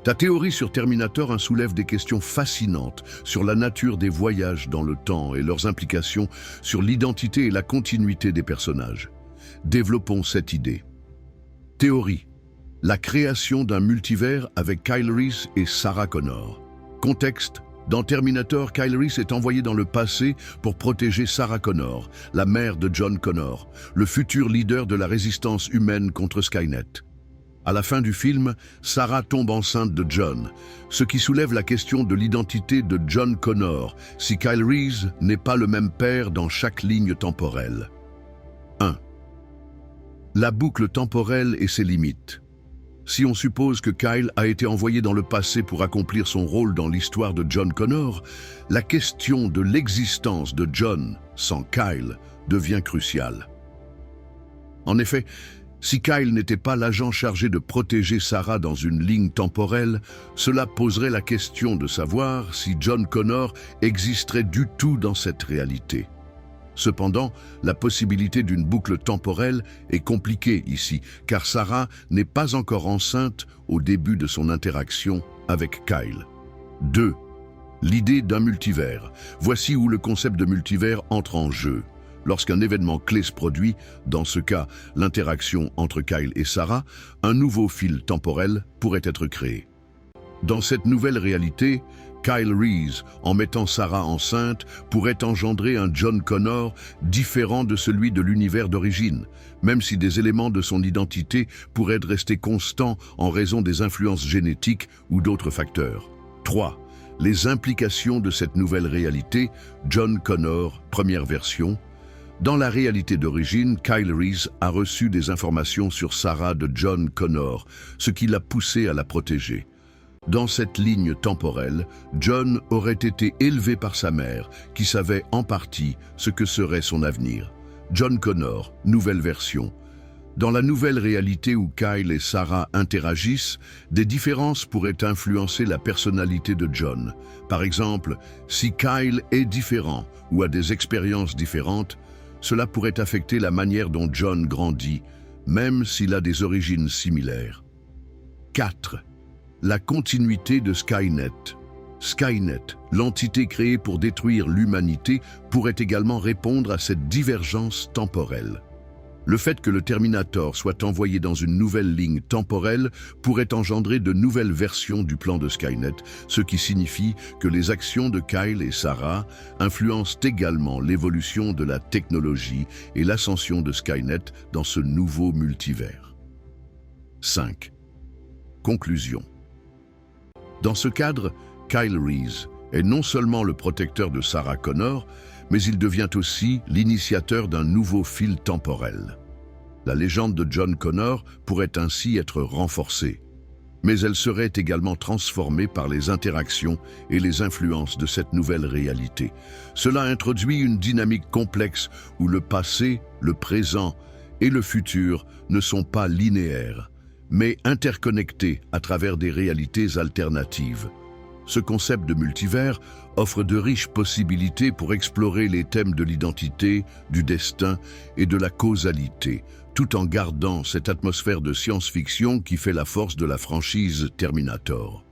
Ta théorie sur Terminator 1 soulève des questions fascinantes sur la nature des voyages dans le temps et leurs implications sur l'identité et la continuité des personnages. Développons cette idée. Théorie. La création d'un multivers avec Kyle Reese et Sarah Connor. Contexte. Dans Terminator, Kyle Reese est envoyé dans le passé pour protéger Sarah Connor, la mère de John Connor, le futur leader de la résistance humaine contre Skynet. À la fin du film, Sarah tombe enceinte de John, ce qui soulève la question de l'identité de John Connor, si Kyle Reese n'est pas le même père dans chaque ligne temporelle. 1. La boucle temporelle et ses limites. Si on suppose que Kyle a été envoyé dans le passé pour accomplir son rôle dans l'histoire de John Connor, la question de l'existence de John sans Kyle devient cruciale. En effet, si Kyle n'était pas l'agent chargé de protéger Sarah dans une ligne temporelle, cela poserait la question de savoir si John Connor existerait du tout dans cette réalité. Cependant, la possibilité d'une boucle temporelle est compliquée ici, car Sarah n'est pas encore enceinte au début de son interaction avec Kyle. 2. L'idée d'un multivers. Voici où le concept de multivers entre en jeu. Lorsqu'un événement clé se produit, dans ce cas l'interaction entre Kyle et Sarah, un nouveau fil temporel pourrait être créé. Dans cette nouvelle réalité, Kyle Reese, en mettant Sarah enceinte, pourrait engendrer un John Connor différent de celui de l'univers d'origine, même si des éléments de son identité pourraient rester constants en raison des influences génétiques ou d'autres facteurs. 3. Les implications de cette nouvelle réalité, John Connor, première version. Dans la réalité d'origine, Kyle Reese a reçu des informations sur Sarah de John Connor, ce qui l'a poussé à la protéger. Dans cette ligne temporelle, John aurait été élevé par sa mère, qui savait en partie ce que serait son avenir. John Connor, nouvelle version. Dans la nouvelle réalité où Kyle et Sarah interagissent, des différences pourraient influencer la personnalité de John. Par exemple, si Kyle est différent ou a des expériences différentes, cela pourrait affecter la manière dont John grandit, même s'il a des origines similaires. 4. La continuité de Skynet. Skynet, l'entité créée pour détruire l'humanité, pourrait également répondre à cette divergence temporelle. Le fait que le Terminator soit envoyé dans une nouvelle ligne temporelle pourrait engendrer de nouvelles versions du plan de Skynet, ce qui signifie que les actions de Kyle et Sarah influencent également l'évolution de la technologie et l'ascension de Skynet dans ce nouveau multivers. 5. Conclusion. Dans ce cadre, Kyle Reese est non seulement le protecteur de Sarah Connor, mais il devient aussi l'initiateur d'un nouveau fil temporel. La légende de John Connor pourrait ainsi être renforcée, mais elle serait également transformée par les interactions et les influences de cette nouvelle réalité. Cela introduit une dynamique complexe où le passé, le présent et le futur ne sont pas linéaires, mais interconnectés à travers des réalités alternatives. Ce concept de multivers offre de riches possibilités pour explorer les thèmes de l'identité, du destin et de la causalité, tout en gardant cette atmosphère de science-fiction qui fait la force de la franchise Terminator.